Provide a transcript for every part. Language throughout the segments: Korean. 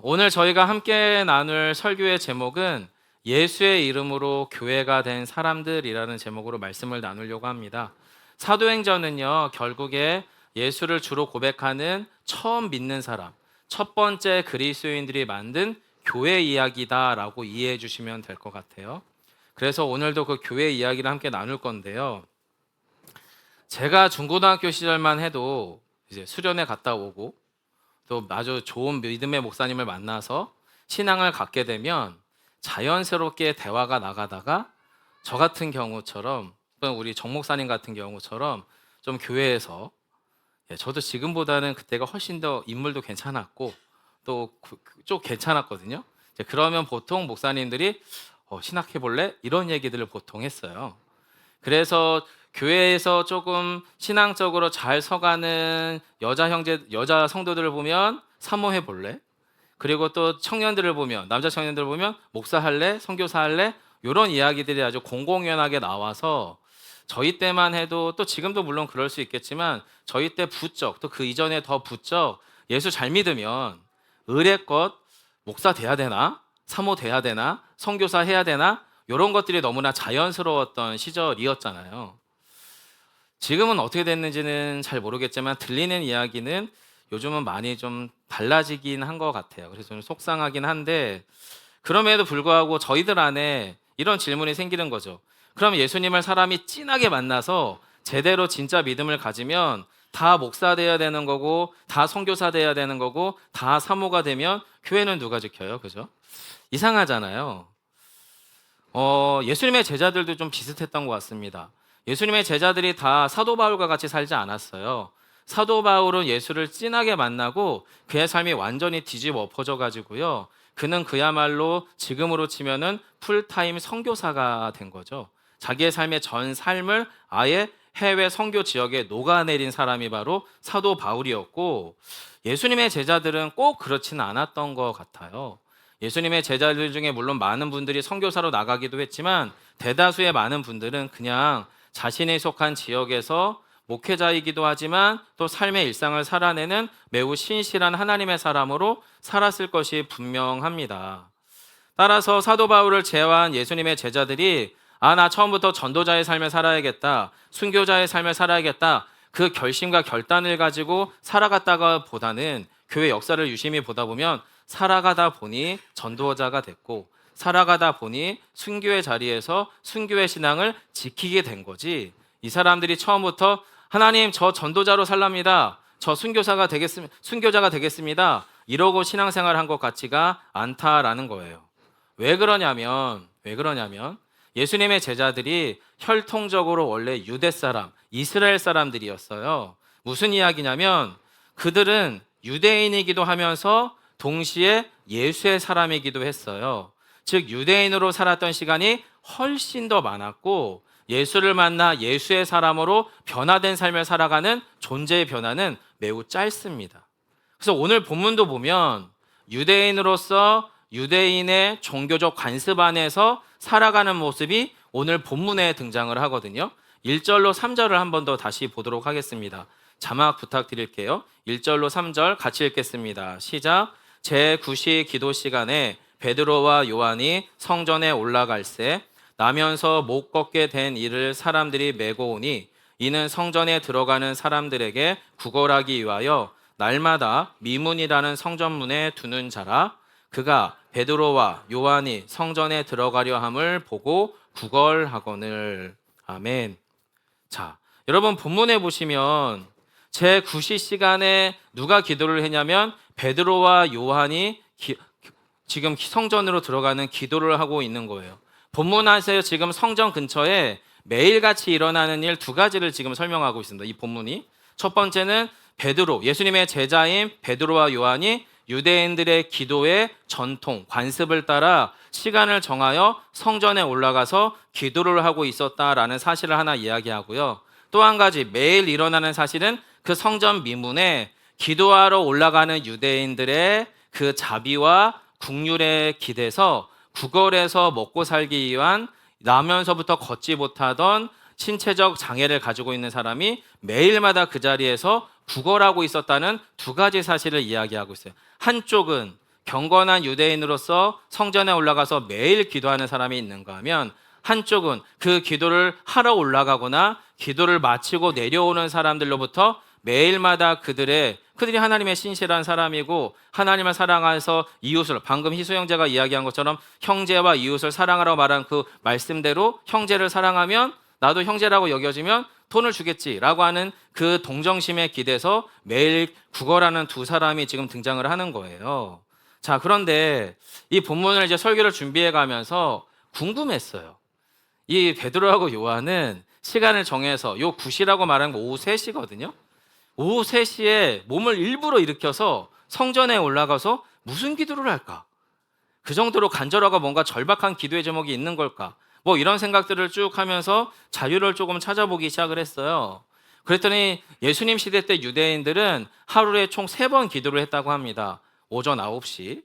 오늘 저희가 함께 나눌 설교의 제목은 예수의 이름으로 교회가 된 사람들이라는 제목으로 말씀을 나누려고 합니다. 사도행전은요, 결국에 예수를 주로 고백하는 처음 믿는 사람, 첫 번째 그리스도인들이 만든 교회 이야기다라고 이해해 주시면 될 것 같아요. 그래서 오늘도 그 교회 이야기를 함께 나눌 건데요. 제가 중고등학교 시절만 해도 이제 수련회 갔다 오고 또 아주 좋은 믿음의 목사님을 만나서 신앙을 갖게 되면 자연스럽게 대화가 나가다가 저 같은 경우처럼 또는 우리 정 목사님 같은 경우처럼 좀 교회에서 저도 지금보다는 그때가 훨씬 더 인물도 괜찮았고 또 좀 괜찮았거든요. 이제 그러면 보통 목사님들이 신학해 볼래? 이런 얘기들을 보통 했어요. 그래서 교회에서 조금 신앙적으로 잘 서가는 여자 성도들을 보면 사모해 볼래? 그리고 또 청년들을 보면, 남자 청년들을 보면 목사 할래? 선교사 할래? 이런 이야기들이 아주 공공연하게 나와서 저희 때만 해도 또 지금도 물론 그럴 수 있겠지만 저희 때 부쩍 또 그 이전에 더 부쩍 예수 잘 믿으면 의례껏 목사 돼야 되나? 사모 돼야 되나? 선교사 해야 되나? 이런 것들이 너무나 자연스러웠던 시절이었잖아요. 지금은 어떻게 됐는지는 잘 모르겠지만 들리는 이야기는 요즘은 많이 좀 달라지긴 한 것 같아요. 그래서 좀 속상하긴 한데 그럼에도 불구하고 저희들 안에 이런 질문이 생기는 거죠. 그럼 예수님을 사람이 진하게 만나서 제대로 진짜 믿음을 가지면 다 목사 돼야 되는 거고 다 선교사 돼야 되는 거고 다 사모가 되면 교회는 누가 지켜요? 그죠? 이상하잖아요. 예수님의 제자들도 좀 비슷했던 것 같습니다. 예수님의 제자들이 다 사도 바울과 같이 살지 않았어요. 사도 바울은 예수를 진하게 만나고 그의 삶이 완전히 뒤집어 엎어져 가지고요. 그는 그야말로 지금으로 치면은 풀타임 선교사가 된 거죠. 자기의 삶의 전 삶을 아예 해외 선교 지역에 녹아내린 사람이 바로 사도 바울이었고 예수님의 제자들은 꼭 그렇지는 않았던 것 같아요. 예수님의 제자들 중에 물론 많은 분들이 선교사로 나가기도 했지만 대다수의 많은 분들은 그냥 자신이 속한 지역에서 목회자이기도 하지만 또 삶의 일상을 살아내는 매우 신실한 하나님의 사람으로 살았을 것이 분명합니다. 따라서 사도 바울을 제외한 예수님의 제자들이 나 처음부터 전도자의 삶을 살아야겠다, 순교자의 삶을 살아야겠다, 그 결심과 결단을 가지고 살아갔다가 보다는 교회 역사를 유심히 보다 보면 살아가다 보니 전도자가 됐고 살아가다 보니 순교의 자리에서 순교의 신앙을 지키게 된 거지. 이 사람들이 처음부터 하나님 저 전도자로 살랍니다. 저 순교자가 되겠습니다. 이러고 신앙생활 한 것 같지가 않다라는 거예요. 왜 그러냐면 예수님의 제자들이 혈통적으로 원래 유대 사람, 이스라엘 사람들이었어요. 무슨 이야기냐면 그들은 유대인이기도 하면서 동시에 예수의 사람이기도 했어요. 즉 유대인으로 살았던 시간이 훨씬 더 많았고 예수를 만나 예수의 사람으로 변화된 삶을 살아가는 존재의 변화는 매우 짧습니다. 그래서 오늘 본문도 보면 유대인으로서 유대인의 종교적 관습 안에서 살아가는 모습이 오늘 본문에 등장을 하거든요. 1절로 3절을 한 번 더 다시 보도록 하겠습니다. 자막 부탁드릴게요. 1절로 3절 같이 읽겠습니다. 시작. 제9시 기도 시간에 베드로와 요한이 성전에 올라갈새 나면서 못 걷게 된 이를 사람들이 메고 오니 이는 성전에 들어가는 사람들에게 구걸하기 위하여 날마다 미문이라는 성전문에 두는 자라. 그가 베드로와 요한이 성전에 들어가려 함을 보고 구걸하거늘. 아멘. 자, 여러분 본문에 보시면 제9시 시간에 누가 기도를 했냐면 베드로와 요한이 지금 성전으로 들어가는 기도를 하고 있는 거예요. 본문 안에서 지금 성전 근처에 매일같이 일어나는 일 두 가지를 지금 설명하고 있습니다. 이 본문이. 첫 번째는 베드로, 예수님의 제자인 베드로와 요한이 유대인들의 기도의 전통, 관습을 따라 시간을 정하여 성전에 올라가서 기도를 하고 있었다라는 사실을 하나 이야기하고요. 또 한 가지 매일 일어나는 사실은 그 성전 미문에 기도하러 올라가는 유대인들의 그 자비와 국률에 기대서 구걸해서 먹고 살기 위한 나면서부터 걷지 못하던 신체적 장애를 가지고 있는 사람이 매일마다 그 자리에서 구걸하고 있었다는 두 가지 사실을 이야기하고 있어요. 한쪽은 경건한 유대인으로서 성전에 올라가서 매일 기도하는 사람이 있는가 하면, 한쪽은 그 기도를 하러 올라가거나 기도를 마치고 내려오는 사람들로부터 매일마다 그들이 하나님의 신실한 사람이고 하나님을 사랑해서 이웃을, 방금 희수 형제가 이야기한 것처럼 형제와 이웃을 사랑하라고 말한 그 말씀대로 형제를 사랑하면 나도 형제라고 여겨지면 돈을 주겠지라고 하는 그 동정심에 기대서 매일 구걸하는 두 사람이 지금 등장을 하는 거예요. 자, 그런데 이 본문을 이제 설교를 준비해 가면서 궁금했어요. 이 베드로하고 요한은 시간을 정해서, 요 9시라고 말하는 거 오후 3시거든요. 오후 3시에 몸을 일부러 일으켜서 성전에 올라가서 무슨 기도를 할까? 그 정도로 간절하고 뭔가 절박한 기도의 제목이 있는 걸까? 뭐 이런 생각들을 쭉 하면서 자유를 조금 찾아보기 시작을 했어요. 그랬더니 예수님 시대 때 유대인들은 하루에 총 3번 기도를 했다고 합니다. 오전 9시,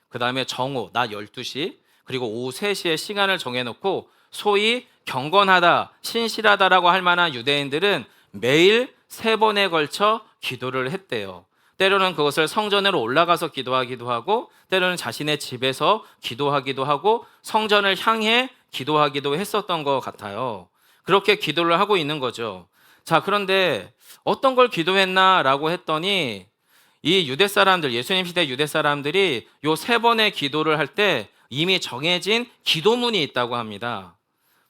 그 다음에 정오, 낮 12시, 그리고 오후 3시에 시간을 정해놓고 소위 경건하다, 신실하다라고 할 만한 유대인들은 매일 3번에 걸쳐 기도를 했대요. 때로는 그것을 성전으로 올라가서 기도하기도 하고, 때로는 자신의 집에서 기도하기도 하고, 성전을 향해 기도하기도 했었던 것 같아요. 그렇게 기도를 하고 있는 거죠. 자, 그런데 어떤 걸 기도했나라고 했더니 이 유대 사람들, 예수님 시대 유대 사람들이 요 3번의 기도를 할 때 이미 정해진 기도문이 있다고 합니다.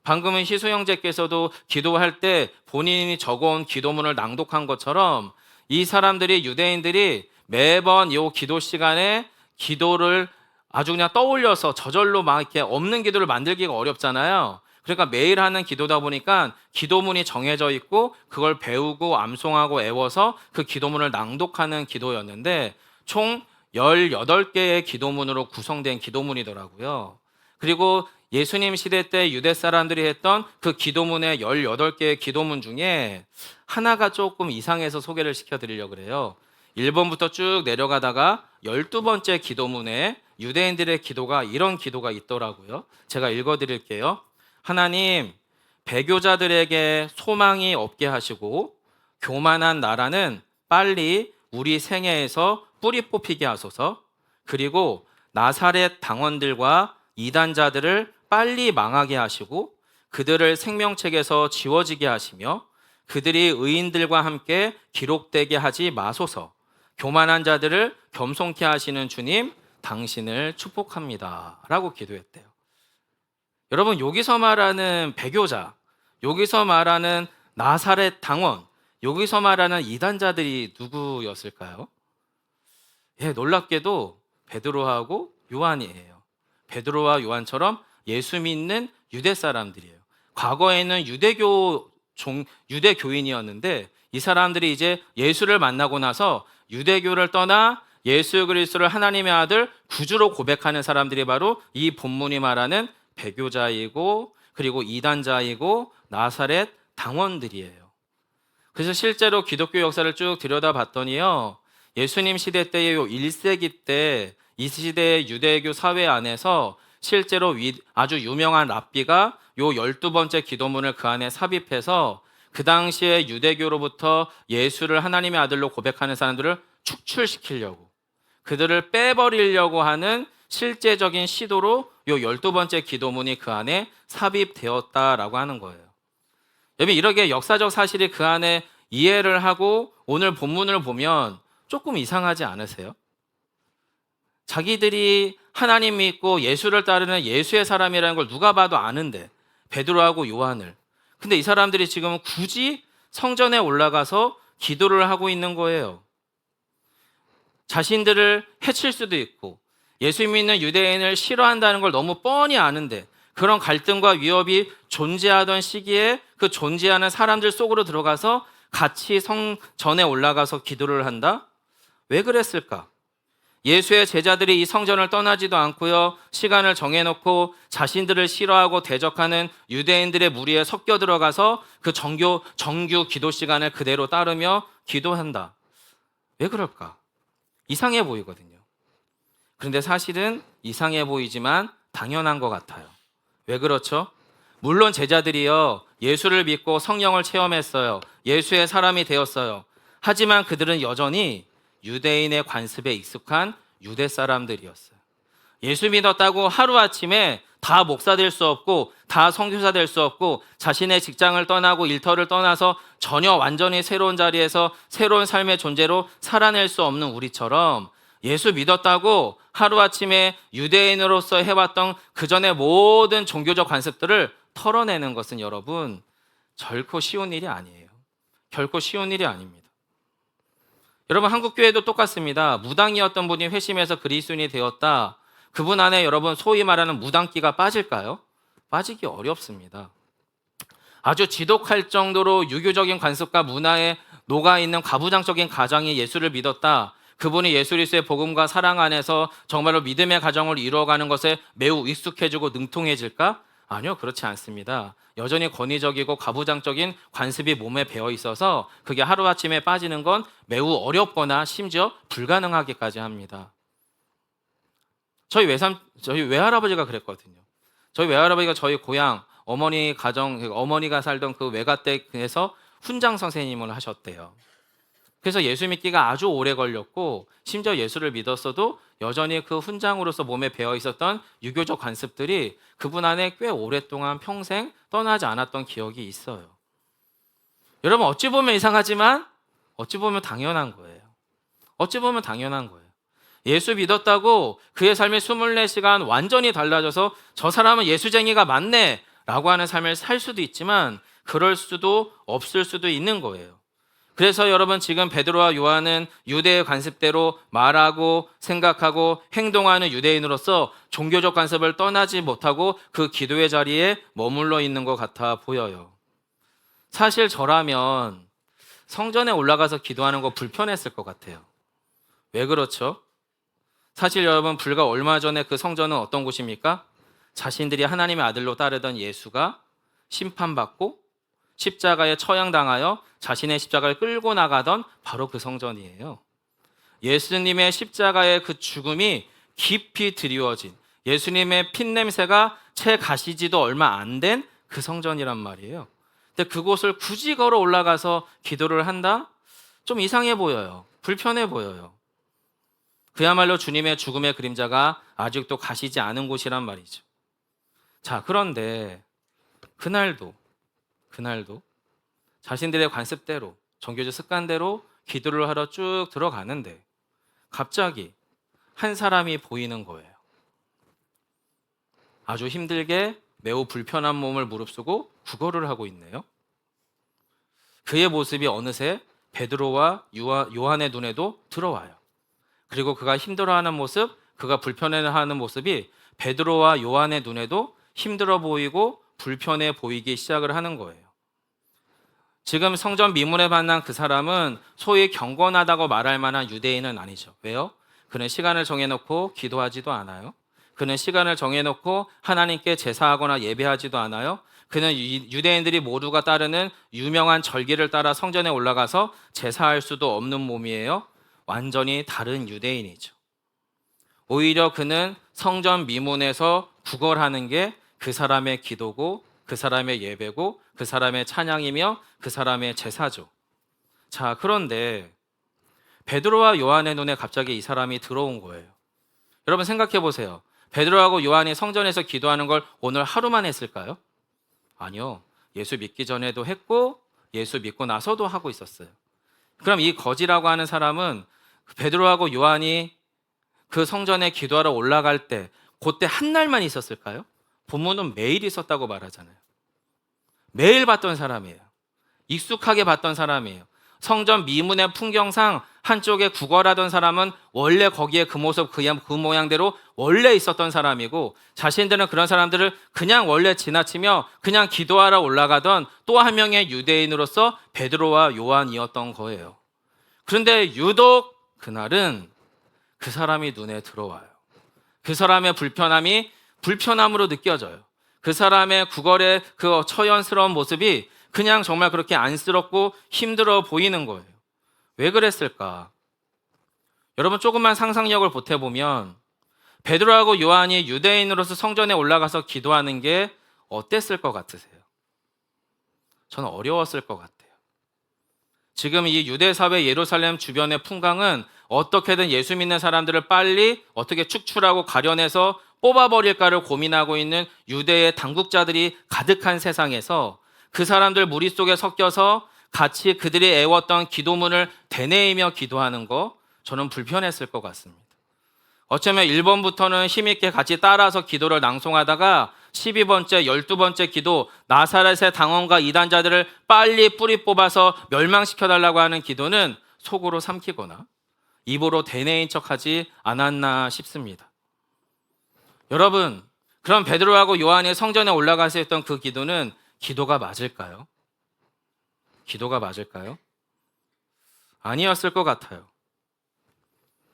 방금은 희수 형제께서도 기도할 때 본인이 적어온 기도문을 낭독한 것처럼 이 사람들이, 유대인들이 매번 이 기도 시간에 기도를 아주 그냥 떠올려서 저절로 막 이렇게 없는 기도를 만들기가 어렵잖아요. 그러니까 매일 하는 기도다 보니까 기도문이 정해져 있고 그걸 배우고 암송하고 외워서 그 기도문을 낭독하는 기도였는데 총 18개의 기도문으로 구성된 기도문이더라고요. 그리고 예수님 시대 때 유대 사람들이 했던 그 기도문의 18개의 기도문 중에 하나가 조금 이상해서 소개를 시켜드리려고 그래요. 1번부터 쭉 내려가다가 12번째 기도문에 유대인들의 기도가, 이런 기도가 있더라고요. 제가 읽어드릴게요. 하나님, 배교자들에게 소망이 없게 하시고 교만한 나라는 빨리 우리 생애에서 뿌리 뽑히게 하소서. 그리고 나사렛 당원들과 이단자들을 빨리 망하게 하시고 그들을 생명책에서 지워지게 하시며 그들이 의인들과 함께 기록되게 하지 마소서. 교만한 자들을 겸손케 하시는 주님, 당신을 축복합니다. 라고 기도했대요. 여러분, 여기서 말하는 배교자, 여기서 말하는 나사렛 당원, 여기서 말하는 이단자들이 누구였을까요? 예, 놀랍게도 베드로하고 요한이에요. 베드로와 요한처럼 예수 믿는 유대 사람들이에요. 과거에는 유대교인이었는데 이 사람들이 이제 예수를 만나고 나서 유대교를 떠나 예수 그리스도를 하나님의 아들, 구주로 고백하는 사람들이 바로 이 본문이 말하는 배교자이고 그리고 이단자이고 나사렛 당원들이에요. 그래서 실제로 기독교 역사를 쭉 들여다봤더니요, 예수님 시대 때의 요 1세기 때 이 시대의 유대교 사회 안에서 실제로 아주 유명한 랍비가 요 12번째 기도문을 그 안에 삽입해서 그 당시에 유대교로부터 예수를 하나님의 아들로 고백하는 사람들을 축출시키려고, 그들을 빼버리려고 하는 실제적인 시도로 요 12번째 기도문이 그 안에 삽입되었다라고 하는 거예요. 여러분, 이렇게 역사적 사실이 그 안에 이해를 하고 오늘 본문을 보면 조금 이상하지 않으세요? 자기들이 하나님 믿고 예수를 따르는 예수의 사람이라는 걸 누가 봐도 아는데, 베드로하고 요한을. 근데 이 사람들이 지금 굳이 성전에 올라가서 기도를 하고 있는 거예요. 자신들을 해칠 수도 있고 예수 믿는 유대인을 싫어한다는 걸 너무 뻔히 아는데, 그런 갈등과 위협이 존재하던 시기에 그 존재하는 사람들 속으로 들어가서 같이 성전에 올라가서 기도를 한다? 왜 그랬을까? 예수의 제자들이 이 성전을 떠나지도 않고요, 시간을 정해놓고 자신들을 싫어하고 대적하는 유대인들의 무리에 섞여 들어가서 그 정규 기도 시간을 그대로 따르며 기도한다. 왜 그럴까? 이상해 보이거든요. 그런데 사실은 이상해 보이지만 당연한 것 같아요. 왜 그렇죠? 물론 제자들이요, 예수를 믿고 성령을 체험했어요. 예수의 사람이 되었어요. 하지만 그들은 여전히 유대인의 관습에 익숙한 유대 사람들이었어요. 예수 믿었다고 하루아침에 다 목사 될 수 없고 다 선교사 될 수 없고 자신의 직장을 떠나고 일터를 떠나서 전혀 완전히 새로운 자리에서 새로운 삶의 존재로 살아낼 수 없는 우리처럼 예수 믿었다고 하루아침에 유대인으로서 해왔던 그전의 모든 종교적 관습들을 털어내는 것은 여러분 결코 쉬운 일이 아니에요. 결코 쉬운 일이 아닙니다. 여러분 한국교회도 똑같습니다. 무당이었던 분이 회심해서 그리스도인이 되었다. 그분 안에 여러분 소위 말하는 무당기가 빠질까요? 빠지기 어렵습니다. 아주 지독할 정도로 유교적인 관습과 문화에 녹아있는 가부장적인 가정이 예수를 믿었다. 그분이 예수 그리스도의 복음과 사랑 안에서 정말로 믿음의 가정을 이루어가는 것에 매우 익숙해지고 능통해질까? 아니요, 그렇지 않습니다. 여전히 권위적이고 가부장적인 관습이 몸에 배어 있어서 그게 하루아침에 빠지는 건 매우 어렵거나 심지어 불가능하기까지 합니다. 저희 외할아버지가 그랬거든요. 저희 외할아버지가 저희 고향 어머니 가정, 어머니가 살던 그 외가댁에서 훈장 선생님을 하셨대요. 그래서 예수 믿기가 아주 오래 걸렸고 심지어 예수를 믿었어도 여전히 그 훈장으로서 몸에 배어 있었던 유교적 관습들이 그분 안에 꽤 오랫동안 평생 떠나지 않았던 기억이 있어요. 여러분 어찌 보면 이상하지만 어찌 보면 당연한 거예요. 어찌 보면 당연한 거예요. 예수 믿었다고 그의 삶이 24시간 완전히 달라져서 저 사람은 예수쟁이가 맞네 라고 하는 삶을 살 수도 있지만 그럴 수도 없을 수도 있는 거예요. 그래서 여러분 지금 베드로와 요한은 유대의 관습대로 말하고 생각하고 행동하는 유대인으로서 종교적 관습을 떠나지 못하고 그 기도의 자리에 머물러 있는 것 같아 보여요. 사실 저라면 성전에 올라가서 기도하는 거 불편했을 것 같아요. 왜 그렇죠? 사실 여러분 불과 얼마 전에 그 성전은 어떤 곳입니까? 자신들이 하나님의 아들로 따르던 예수가 심판받고 십자가에 처형당하여 자신의 십자가를 끌고 나가던 바로 그 성전이에요. 예수님의 십자가의 그 죽음이 깊이 드리워진 예수님의 핏냄새가 채 가시지도 얼마 안 된 그 성전이란 말이에요. 근데 그곳을 굳이 걸어 올라가서 기도를 한다? 좀 이상해 보여요. 불편해 보여요. 그야말로 주님의 죽음의 그림자가 아직도 가시지 않은 곳이란 말이죠. 자, 그런데 그날도 자신들의 관습대로 종교적 습관대로 기도를 하러 쭉 들어가는데 갑자기 한 사람이 보이는 거예요. 아주 힘들게 매우 불편한 몸을 무릅쓰고 구걸을 하고 있네요. 그의 모습이 어느새 베드로와 요한의 눈에도 들어와요. 그리고 그가 힘들어하는 모습, 그가 불편해하는 모습이 베드로와 요한의 눈에도 힘들어 보이고 불편해 보이기 시작을 하는 거예요. 지금 성전 미문에 만난 그 사람은 소위 경건하다고 말할 만한 유대인은 아니죠. 왜요? 그는 시간을 정해놓고 기도하지도 않아요. 그는 시간을 정해놓고 하나님께 제사하거나 예배하지도 않아요. 그는 유대인들이 모두가 따르는 유명한 절기를 따라 성전에 올라가서 제사할 수도 없는 몸이에요. 완전히 다른 유대인이죠. 오히려 그는 성전 미문에서 구걸하는 게 그 사람의 기도고 그 사람의 예배고 그 사람의 찬양이며 그 사람의 제사죠. 자, 그런데 베드로와 요한의 눈에 갑자기 이 사람이 들어온 거예요. 여러분 생각해 보세요. 베드로하고 요한이 성전에서 기도하는 걸 오늘 하루만 했을까요? 아니요. 예수 믿기 전에도 했고 예수 믿고 나서도 하고 있었어요. 그럼 이 거지라고 하는 사람은 베드로하고 요한이 그 성전에 기도하러 올라갈 때 그때 한 날만 있었을까요? 본문은 매일 있었다고 말하잖아요. 매일 봤던 사람이에요. 익숙하게 봤던 사람이에요. 성전 미문의 풍경상 한쪽에 구걸하던 사람은 원래 거기에 그 모습 그 모양대로 원래 있었던 사람이고 자신들은 그런 사람들을 그냥 원래 지나치며 그냥 기도하러 올라가던 또 한 명의 유대인으로서 베드로와 요한이었던 거예요. 그런데 유독 그날은 그 사람이 눈에 들어와요. 그 사람의 불편함으로 느껴져요. 그 사람의 구걸의 그 처연스러운 모습이 그냥 정말 그렇게 안쓰럽고 힘들어 보이는 거예요. 왜 그랬을까? 여러분 조금만 상상력을 보태보면 베드로하고 요한이 유대인으로서 성전에 올라가서 기도하는 게 어땠을 것 같으세요? 저는 어려웠을 것 같아요. 지금 이 유대사회 예루살렘 주변의 풍광은 어떻게든 예수 믿는 사람들을 빨리 어떻게 축출하고 가려내서 뽑아버릴까를 고민하고 있는 유대의 당국자들이 가득한 세상에서 그 사람들 무리 속에 섞여서 같이 그들이 애웠던 기도문을 되뇌이며 기도하는 거 저는 불편했을 것 같습니다. 어쩌면 1번부터는 힘있게 같이 따라서 기도를 낭송하다가 12번째, 12번째 기도, 나사렛의 당원과 이단자들을 빨리 뿌리 뽑아서 멸망시켜달라고 하는 기도는 속으로 삼키거나 입으로 되뇌인 척하지 않았나 싶습니다. 여러분, 그럼 베드로하고 요한이 성전에 올라가서 했던 그 기도는 기도가 맞을까요? 기도가 맞을까요? 아니었을 것 같아요.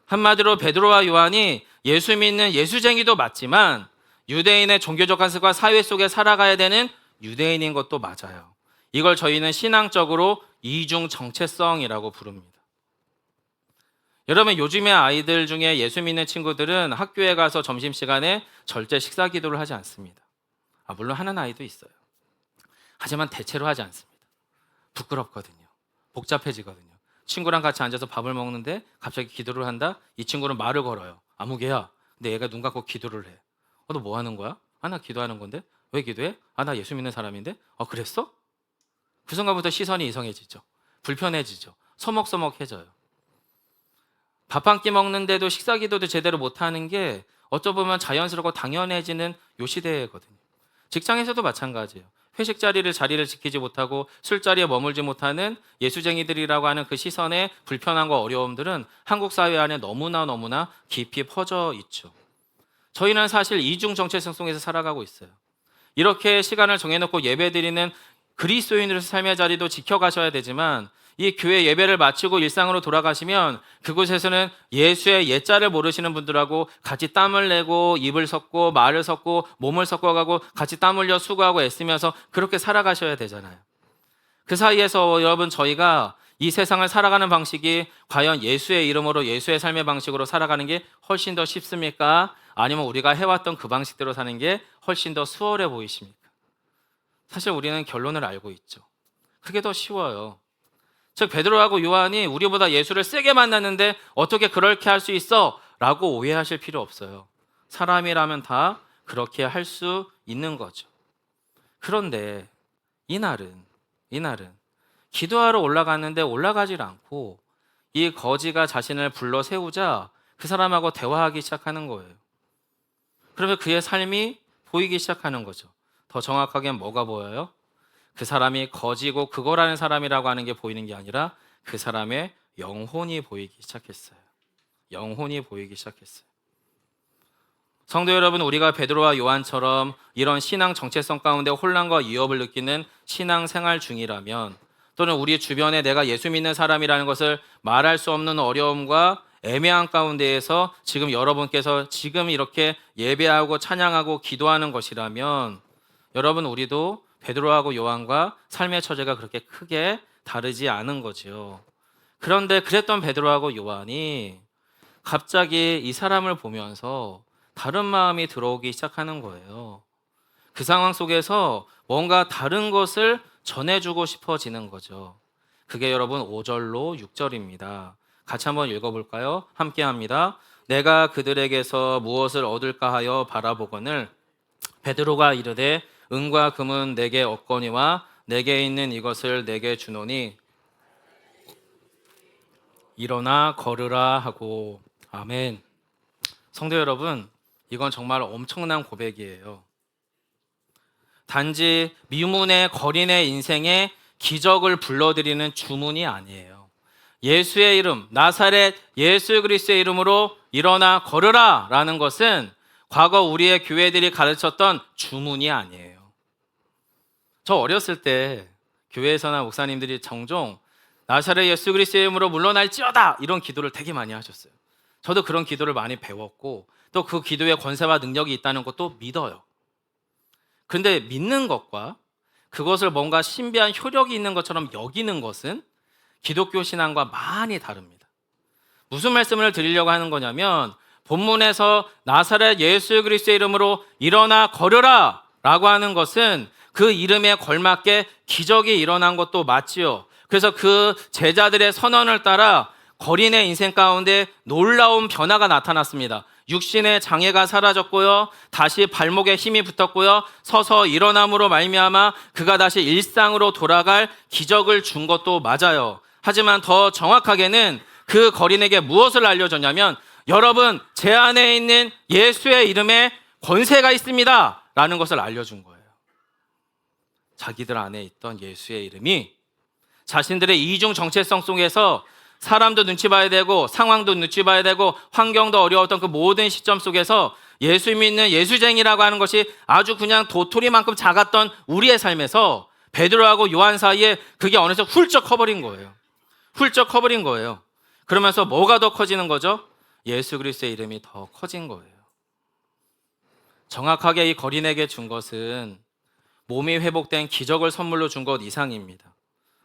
한마디로 베드로와 요한이 예수 믿는 예수쟁이도 맞지만 유대인의 종교적 관습과 사회 속에 살아가야 되는 유대인인 것도 맞아요. 이걸 저희는 신앙적으로 이중 정체성이라고 부릅니다. 여러분, 요즘의 아이들 중에 예수 믿는 친구들은 학교에 가서 점심시간에 절대 식사 기도를 하지 않습니다. 물론 하는 아이도 있어요. 하지만 대체로 하지 않습니다. 부끄럽거든요. 복잡해지거든요. 친구랑 같이 앉아서 밥을 먹는데 갑자기 기도를 한다? 이 친구는 말을 걸어요. 아무개야. 근데 얘가 눈 감고 기도를 해. 너 뭐 하는 거야? 나 기도하는 건데. 왜 기도해? 나 예수 믿는 사람인데. 그랬어? 그 순간부터 시선이 이성해지죠. 불편해지죠. 서먹서먹해져요. 밥 한 끼 먹는데도 식사 기도도 제대로 못하는 게 어쩌보면 자연스럽고 당연해지는 요 시대거든요. 직장에서도 마찬가지예요. 회식 자리를 지키지 못하고 술자리에 머물지 못하는 예수쟁이들이라고 하는 그 시선의 불편함과 어려움들은 한국 사회 안에 너무나 깊이 퍼져 있죠. 저희는 사실 이중 정체성 속에서 살아가고 있어요. 이렇게 시간을 정해놓고 예배드리는 그리스도인으로서 삶의 자리도 지켜가셔야 되지만 이 교회 예배를 마치고 일상으로 돌아가시면 그곳에서는 예수의 옛자를 모르시는 분들하고 같이 땀을 내고 입을 섞고 말을 섞고 몸을 섞어가고 같이 땀 흘려 수고하고 애쓰면서 그렇게 살아가셔야 되잖아요. 그 사이에서 여러분, 저희가 이 세상을 살아가는 방식이 과연 예수의 이름으로 예수의 삶의 방식으로 살아가는 게 훨씬 더 쉽습니까? 아니면 우리가 해왔던 그 방식대로 사는 게 훨씬 더 수월해 보이십니까? 사실 우리는 결론을 알고 있죠. 그게 더 쉬워요. 즉 베드로하고 요한이 우리보다 예수를 세게 만났는데 어떻게 그렇게 할 수 있어? 라고 오해하실 필요 없어요. 사람이라면 다 그렇게 할 수 있는 거죠. 그런데 이날은 기도하러 올라갔는데 올라가질 않고 이 거지가 자신을 불러 세우자 그 사람하고 대화하기 시작하는 거예요. 그러면 그의 삶이 보이기 시작하는 거죠. 더 정확하게 뭐가 보여요? 그 사람이 거지고 그거라는 사람이라고 하는 게 보이는 게 아니라 그 사람의 영혼이 보이기 시작했어요. 영혼이 보이기 시작했어요. 성도 여러분, 우리가 베드로와 요한처럼 이런 신앙 정체성 가운데 혼란과 위협을 느끼는 신앙 생활 중이라면, 또는 우리 주변에 내가 예수 믿는 사람이라는 것을 말할 수 없는 어려움과 애매한 가운데에서 지금 여러분께서 지금 이렇게 예배하고 찬양하고 기도하는 것이라면, 여러분, 우리도 베드로하고 요한과 삶의 처지가 그렇게 크게 다르지 않은 거지요. 그런데 그랬던 베드로하고 요한이 갑자기 이 사람을 보면서 다른 마음이 들어오기 시작하는 거예요. 그 상황 속에서 뭔가 다른 것을 전해주고 싶어지는 거죠. 그게 여러분 5절로 6절입니다. 같이 한번 읽어볼까요? 함께 합니다. 내가 그들에게서 무엇을 얻을까 하여 바라보거늘 베드로가 이르되 은과 금은 내게 없거니와 내게 있는 이것을 내게 주노니 일어나 걸으라 하고. 아멘. 성도 여러분, 이건 정말 엄청난 고백이에요. 단지 미문의 거린의 인생에 기적을 불러들이는 주문이 아니에요. 예수의 이름, 나사렛 예수 그리스도의 이름으로 일어나 걸으라 라는 것은 과거 우리의 교회들이 가르쳤던 주문이 아니에요. 저 어렸을 때 교회에서나 목사님들이 종종 나사렛 예수 그리스도의 이름으로 물러날지어다 이런 기도를 되게 많이 하셨어요. 저도 그런 기도를 많이 배웠고 또 그 기도에 권세와 능력이 있다는 것도 믿어요. 그런데 믿는 것과 그것을 뭔가 신비한 효력이 있는 것처럼 여기는 것은 기독교 신앙과 많이 다릅니다. 무슨 말씀을 드리려고 하는 거냐면, 본문에서 나사렛 예수 그리스도의 이름으로 일어나 걸으라 라고 하는 것은 그 이름에 걸맞게 기적이 일어난 것도 맞지요. 그래서 그 제자들의 선언을 따라 거린의 인생 가운데 놀라운 변화가 나타났습니다. 육신의 장애가 사라졌고요. 다시 발목에 힘이 붙었고요. 서서 일어남으로 말미암아 그가 다시 일상으로 돌아갈 기적을 준 것도 맞아요. 하지만 더 정확하게는 그 거린에게 무엇을 알려줬냐면, 여러분, 제 안에 있는 예수의 이름에 권세가 있습니다 라는 것을 알려준 거예요. 자기들 안에 있던 예수의 이름이 자신들의 이중 정체성 속에서 사람도 눈치 봐야 되고 상황도 눈치 봐야 되고 환경도 어려웠던 그 모든 시점 속에서 예수 믿는 예수쟁이라고 하는 것이 아주 그냥 도토리만큼 작았던 우리의 삶에서 베드로하고 요한 사이에 그게 어느새 훌쩍 커버린 거예요. 훌쩍 커버린 거예요. 그러면서 뭐가 더 커지는 거죠? 예수 그리스도의 이름이 더 커진 거예요. 정확하게 이 거린에게 준 것은 몸이 회복된 기적을 선물로 준 것 이상입니다.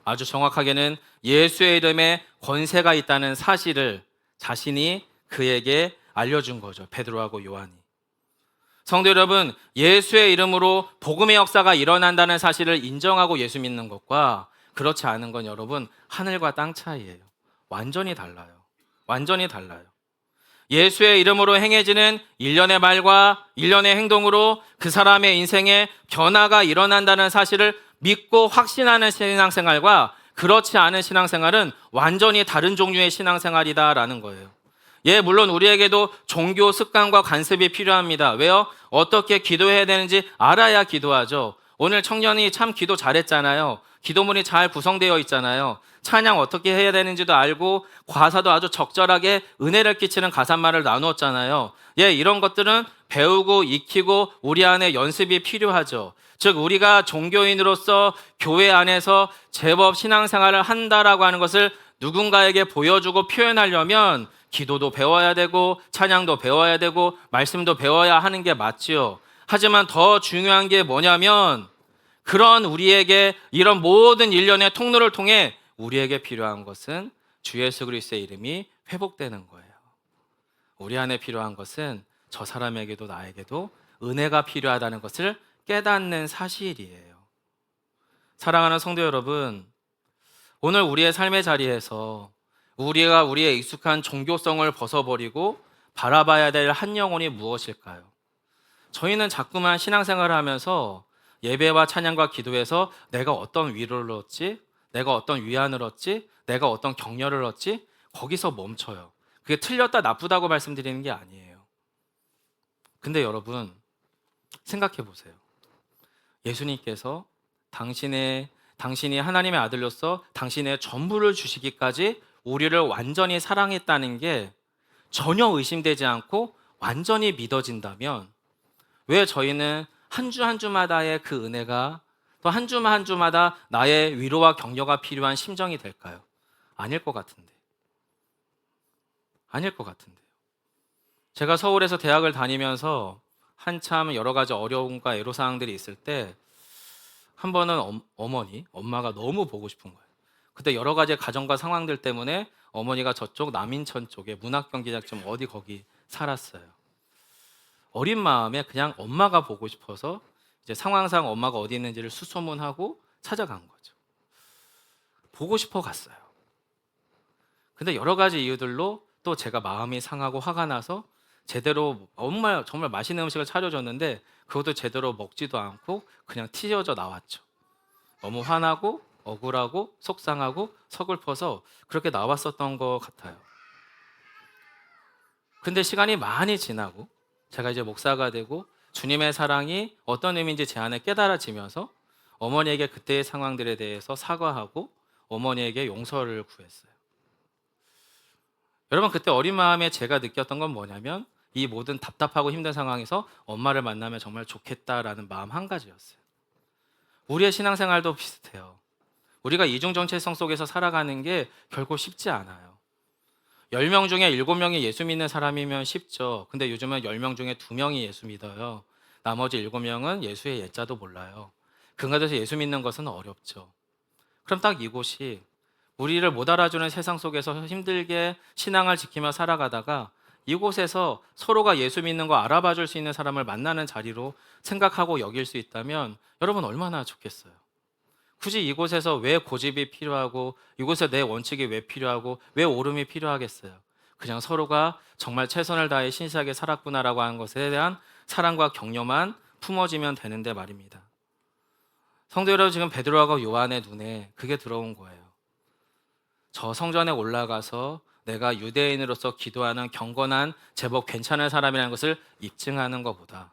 아주 정확하게는 예수의 이름에 권세가 있다는 사실을 자신이 그에게 알려준 거죠. 베드로하고 요한이. 성도 여러분, 예수의 이름으로 복음의 역사가 일어난다는 사실을 인정하고 예수 믿는 것과 그렇지 않은 건 여러분, 하늘과 땅 차이예요. 완전히 달라요. 완전히 달라요. 예수의 이름으로 행해지는 일련의 말과 일련의 행동으로 그 사람의 인생에 변화가 일어난다는 사실을 믿고 확신하는 신앙생활과 그렇지 않은 신앙생활은 완전히 다른 종류의 신앙생활이다라는 거예요. 예, 물론 우리에게도 종교 습관과 관습이 필요합니다. 왜요? 어떻게 기도해야 되는지 알아야 기도하죠. 오늘 청년이 참 기도 잘했잖아요. 기도문이 잘 구성되어 있잖아요. 찬양 어떻게 해야 되는지도 알고 과사도 아주 적절하게 은혜를 끼치는 가사말을 나누었잖아요. 예, 이런 것들은 배우고 익히고 우리 안에 연습이 필요하죠. 즉 우리가 종교인으로서 교회 안에서 제법 신앙생활을 한다라고 하는 것을 누군가에게 보여주고 표현하려면 기도도 배워야 되고 찬양도 배워야 되고 말씀도 배워야 하는 게 맞지요. 하지만 더 중요한 게 뭐냐면 그런 우리에게 이런 모든 일련의 통로를 통해 우리에게 필요한 것은 주 예수 그리스도의 이름이 회복되는 거예요. 우리 안에 필요한 것은 저 사람에게도 나에게도 은혜가 필요하다는 것을 깨닫는 사실이에요. 사랑하는 성도 여러분, 오늘 우리의 삶의 자리에서 우리가 우리의 익숙한 종교성을 벗어버리고 바라봐야 될 한 영혼이 무엇일까요? 저희는 자꾸만 신앙생활을 하면서 예배와 찬양과 기도에서 내가 어떤 위로를 얻지? 내가 어떤 위안을 얻지? 내가 어떤 격려를 얻지? 거기서 멈춰요. 그게 틀렸다 나쁘다고 말씀드리는 게 아니에요. 근데 여러분 생각해 보세요. 예수님께서 당신이 하나님의 아들로서 당신의 전부를 주시기까지 우리를 완전히 사랑했다는 게 전혀 의심되지 않고 완전히 믿어진다면 왜 저희는 한 주 한 주마다의 그 은혜가 또 한 주만 한 주마다 나의 위로와 격려가 필요한 심정이 될까요? 아닐 것 같은데. 아닐 것 같은데요. 제가 서울에서 대학을 다니면서 한참 여러 가지 어려움과 애로사항들이 있을 때 한 번은 엄마가 너무 보고 싶은 거예요. 그때 여러 가지 가정과 상황들 때문에 어머니가 저쪽 남인천 쪽에 문학경기장쯤 어디 거기 살았어요. 어린 마음에 그냥 엄마가 보고 싶어서 이제 상황상 엄마가 어디 있는지를 수소문하고 찾아간 거죠. 보고 싶어 갔어요. 근데 여러 가지 이유들로 또 제가 마음이 상하고 화가 나서 제대로 정말 맛있는 음식을 차려줬는데 그것도 제대로 먹지도 않고 그냥 튀어져 나왔죠. 너무 화나고 억울하고 속상하고 서글퍼서 그렇게 나왔었던 것 같아요. 근데 시간이 많이 지나고 제가 이제 목사가 되고 주님의 사랑이 어떤 의미인지 제 안에 깨달아지면서 어머니에게 그때의 상황들에 대해서 사과하고 어머니에게 용서를 구했어요. 여러분 그때 어린 마음에 제가 느꼈던 건 뭐냐면 이 모든 답답하고 힘든 상황에서 엄마를 만나면 정말 좋겠다라는 마음 한 가지였어요. 우리의 신앙생활도 비슷해요. 우리가 이중정체성 속에서 살아가는 게 결코 쉽지 않아요. 10명 중에 7명이 예수 믿는 사람이면 쉽죠. 근데 요즘은 10명 중에 2명이 예수 믿어요. 나머지 7명은 예수의 예자도 몰라요. 그곳에서 예수 믿는 것은 어렵죠. 그럼 딱 이곳이 우리를 못 알아주는 세상 속에서 힘들게 신앙을 지키며 살아가다가 이곳에서 서로가 예수 믿는 거 알아봐 줄 수 있는 사람을 만나는 자리로 생각하고 여길 수 있다면 여러분 얼마나 좋겠어요. 굳이 이곳에서 왜 고집이 필요하고 이곳에 내 원칙이 왜 필요하고 왜 옳음이 필요하겠어요? 그냥 서로가 정말 최선을 다해 신실하게 살았구나라고 하는 것에 대한 사랑과 격려만 품어지면 되는데 말입니다. 성도 여러분, 지금 베드로하고 요한의 눈에 그게 들어온 거예요. 저 성전에 올라가서 내가 유대인으로서 기도하는 경건한 제법 괜찮은 사람이라는 것을 입증하는 것보다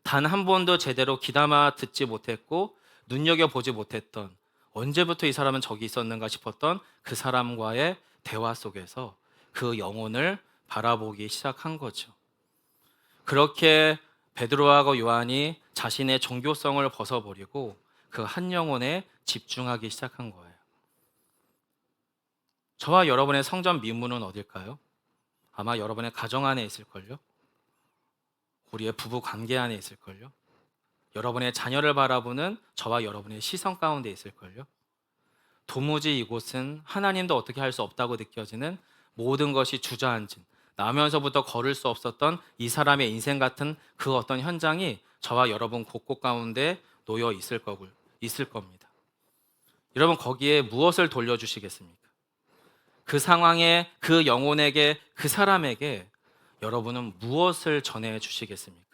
단 한 번도 제대로 귀담아 듣지 못했고 눈여겨보지 못했던, 언제부터 이 사람은 저기 있었는가 싶었던 그 사람과의 대화 속에서 그 영혼을 바라보기 시작한 거죠. 그렇게 베드로하고 요한이 자신의 종교성을 벗어버리고 그 한 영혼에 집중하기 시작한 거예요. 저와 여러분의 성전 미문은 어딜까요? 아마 여러분의 가정 안에 있을걸요? 우리의 부부 관계 안에 있을걸요? 여러분의 자녀를 바라보는 저와 여러분의 시선 가운데 있을걸요? 도무지 이곳은 하나님도 어떻게 할 수 없다고 느껴지는 모든 것이 주저앉은, 나면서부터 걸을 수 없었던 이 사람의 인생 같은 그 어떤 현장이 저와 여러분 곳곳 가운데 놓여 있을 겁니다. 여러분, 거기에 무엇을 돌려주시겠습니까? 그 상황에, 그 영혼에게, 그 사람에게 여러분은 무엇을 전해주시겠습니까?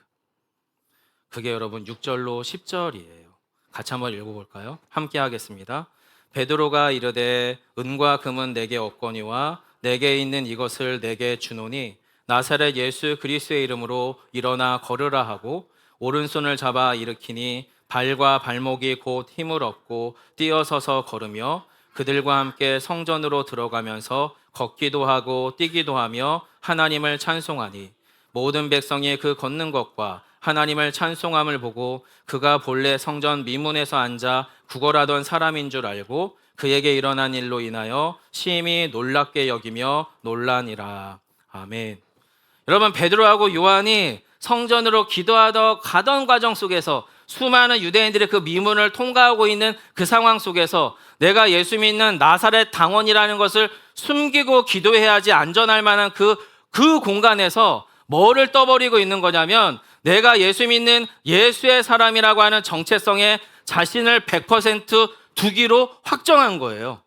그게 여러분 6절로 10절이에요. 같이 한번 읽어볼까요? 함께 하겠습니다. 베드로가 이르되 은과 금은 내게 없거니와 내게 있는 이것을 내게 주노니 나사렛 예수 그리스도의 이름으로 일어나 걸으라 하고 오른손을 잡아 일으키니 발과 발목이 곧 힘을 얻고 뛰어서서 걸으며 그들과 함께 성전으로 들어가면서 걷기도 하고 뛰기도 하며 하나님을 찬송하니 모든 백성이 그 걷는 것과 하나님을 찬송함을 보고 그가 본래 성전 미문에서 앉아 구걸하던 사람인 줄 알고 그에게 일어난 일로 인하여 심히 놀랍게 여기며 놀라니라. 아멘. 여러분, 베드로하고 요한이 성전으로 기도하러 가던 과정 속에서 수많은 유대인들의 그 미문을 통과하고 있는 그 상황 속에서 내가 예수 믿는 나사렛 당원이라는 것을 숨기고 기도해야지 안전할 만한 그 공간에서 뭐를 떠버리고 있는 거냐면 내가 예수 믿는 예수의 사람이라고 하는 정체성에 자신을 100% 두기로 확정한 거예요.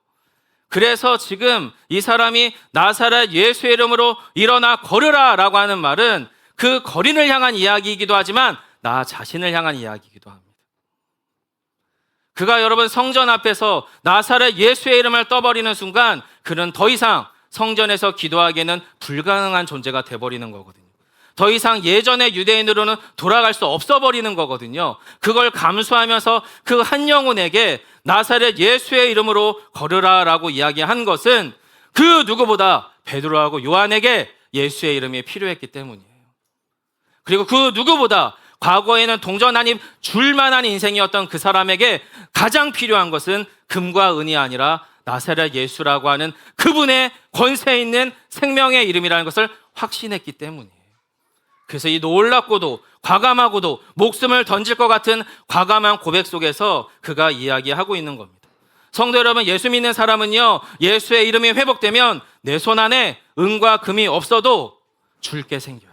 그래서 지금 이 사람이 나사렛 예수의 이름으로 일어나 걸으라 라고 하는 말은 그 거린을 향한 이야기이기도 하지만 나 자신을 향한 이야기이기도 합니다. 그가 여러분 성전 앞에서 나사렛 예수의 이름을 떠버리는 순간 그는 더 이상 성전에서 기도하기에는 불가능한 존재가 돼버리는 거거든요. 더 이상 예전의 유대인으로는 돌아갈 수 없어 버리는 거거든요. 그걸 감수하면서 그 한 영혼에게 나사렛 예수의 이름으로 걸으라라고 이야기한 것은 그 누구보다 베드로하고 요한에게 예수의 이름이 필요했기 때문이에요. 그리고 그 누구보다 과거에는 동전 한 입 줄만한 인생이었던 그 사람에게 가장 필요한 것은 금과 은이 아니라 나사렛 예수라고 하는 그분의 권세 있는 생명의 이름이라는 것을 확신했기 때문이에요. 그래서 이 놀랍고도 과감하고도 목숨을 던질 것 같은 과감한 고백 속에서 그가 이야기하고 있는 겁니다. 성도 여러분, 예수 믿는 사람은요, 예수의 이름이 회복되면 내 손 안에 은과 금이 없어도 줄 게 생겨요.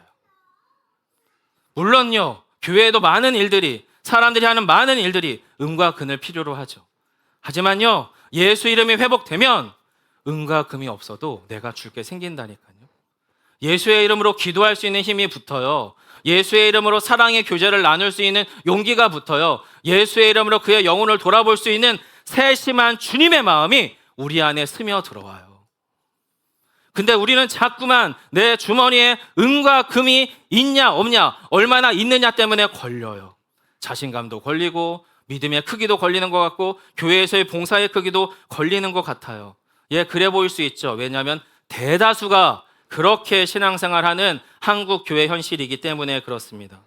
물론요, 교회에도 많은 일들이, 사람들이 하는 많은 일들이 은과 금을 필요로 하죠. 하지만요, 예수 이름이 회복되면 은과 금이 없어도 내가 줄 게 생긴다니까요. 예수의 이름으로 기도할 수 있는 힘이 붙어요. 예수의 이름으로 사랑의 교제를 나눌 수 있는 용기가 붙어요. 예수의 이름으로 그의 영혼을 돌아볼 수 있는 세심한 주님의 마음이 우리 안에 스며들어와요. 근데 우리는 자꾸만 내 주머니에 은과 금이 있냐 없냐, 얼마나 있느냐 때문에 걸려요. 자신감도 걸리고 믿음의 크기도 걸리는 것 같고 교회에서의 봉사의 크기도 걸리는 것 같아요. 예, 그래 보일 수 있죠. 왜냐하면 대다수가 그렇게 신앙생활하는 한국 교회 현실이기 때문에 그렇습니다.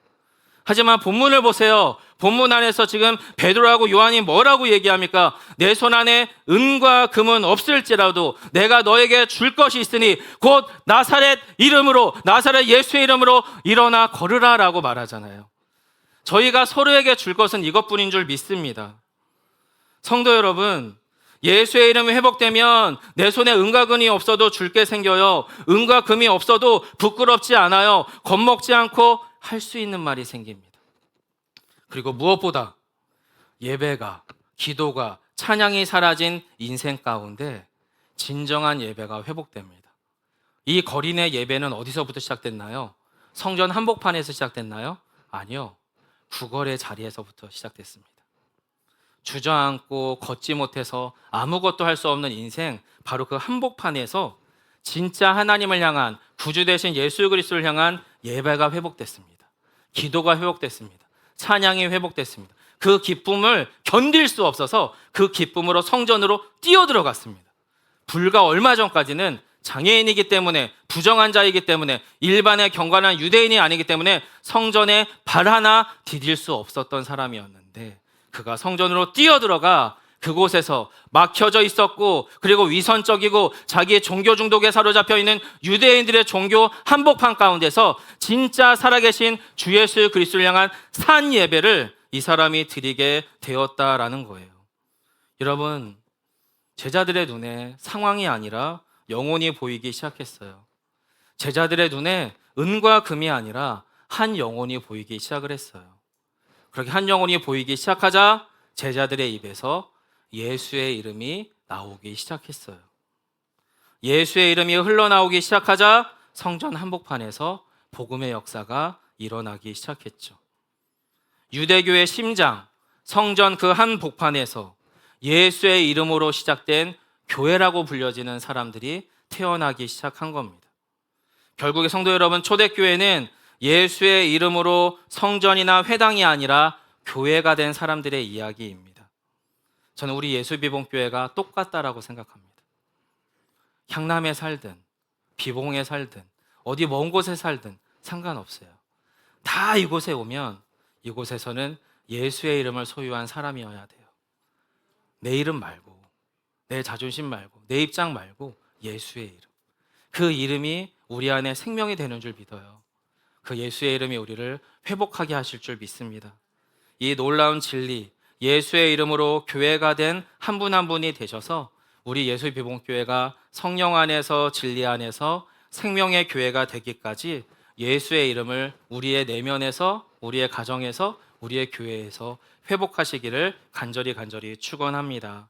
하지만 본문을 보세요. 본문 안에서 지금 베드로하고 요한이 뭐라고 얘기합니까? 내 손 안에 은과 금은 없을지라도 내가 너에게 줄 것이 있으니 곧 나사렛 이름으로, 나사렛 예수의 이름으로 일어나 걸으라라고 말하잖아요. 저희가 서로에게 줄 것은 이것뿐인 줄 믿습니다. 성도 여러분, 예수의 이름이 회복되면 내 손에 은과 금이 없어도 줄 게 생겨요. 은과 금이 없어도 부끄럽지 않아요. 겁먹지 않고 할 수 있는 말이 생깁니다. 그리고 무엇보다 예배가, 기도가, 찬양이 사라진 인생 가운데 진정한 예배가 회복됩니다. 이 거리 내 예배는 어디서부터 시작됐나요? 성전 한복판에서 시작됐나요? 아니요. 구걸의 자리에서부터 시작됐습니다. 주저앉고 걷지 못해서 아무것도 할 수 없는 인생, 바로 그 한복판에서 진짜 하나님을 향한, 구주 되신 예수 그리스도를 향한 예배가 회복됐습니다. 기도가 회복됐습니다. 찬양이 회복됐습니다. 그 기쁨을 견딜 수 없어서 그 기쁨으로 성전으로 뛰어들어갔습니다. 불과 얼마 전까지는 장애인이기 때문에, 부정한 자이기 때문에, 일반의 경건한 유대인이 아니기 때문에 성전에 발 하나 디딜 수 없었던 사람이었는데, 그가 성전으로 뛰어들어가 그곳에서 막혀져 있었고, 그리고 위선적이고 자기의 종교 중독에 사로잡혀 있는 유대인들의 종교 한복판 가운데서 진짜 살아계신 주 예수 그리스도를 향한 산 예배를 이 사람이 드리게 되었다라는 거예요. 여러분, 제자들의 눈에 상황이 아니라 영혼이 보이기 시작했어요. 제자들의 눈에 은과 금이 아니라 한 영혼이 보이기 시작을 했어요. 그렇게 한 영혼이 보이기 시작하자 제자들의 입에서 예수의 이름이 나오기 시작했어요. 예수의 이름이 흘러나오기 시작하자 성전 한복판에서 복음의 역사가 일어나기 시작했죠. 유대교의 심장, 성전 그 한복판에서 예수의 이름으로 시작된 교회라고 불려지는 사람들이 태어나기 시작한 겁니다. 결국에 성도 여러분, 초대교회는 예수의 이름으로 성전이나 회당이 아니라 교회가 된 사람들의 이야기입니다. 저는 우리 예수비봉교회가 똑같다라고 생각합니다. 향남에 살든 비봉에 살든 어디 먼 곳에 살든 상관없어요. 다 이곳에 오면 이곳에서는 예수의 이름을 소유한 사람이어야 돼요. 내 이름 말고, 내 자존심 말고, 내 입장 말고 예수의 이름. 그 이름이 우리 안에 생명이 되는 줄 믿어요. 그 예수의 이름이 우리를 회복하게 하실 줄 믿습니다. 이 놀라운 진리, 예수의 이름으로 교회가 된 한 분 한 분이 되셔서 우리 예수비봉교회가 성령 안에서 진리 안에서 생명의 교회가 되기까지 예수의 이름을 우리의 내면에서, 우리의 가정에서, 우리의 교회에서 회복하시기를 간절히 축원합니다.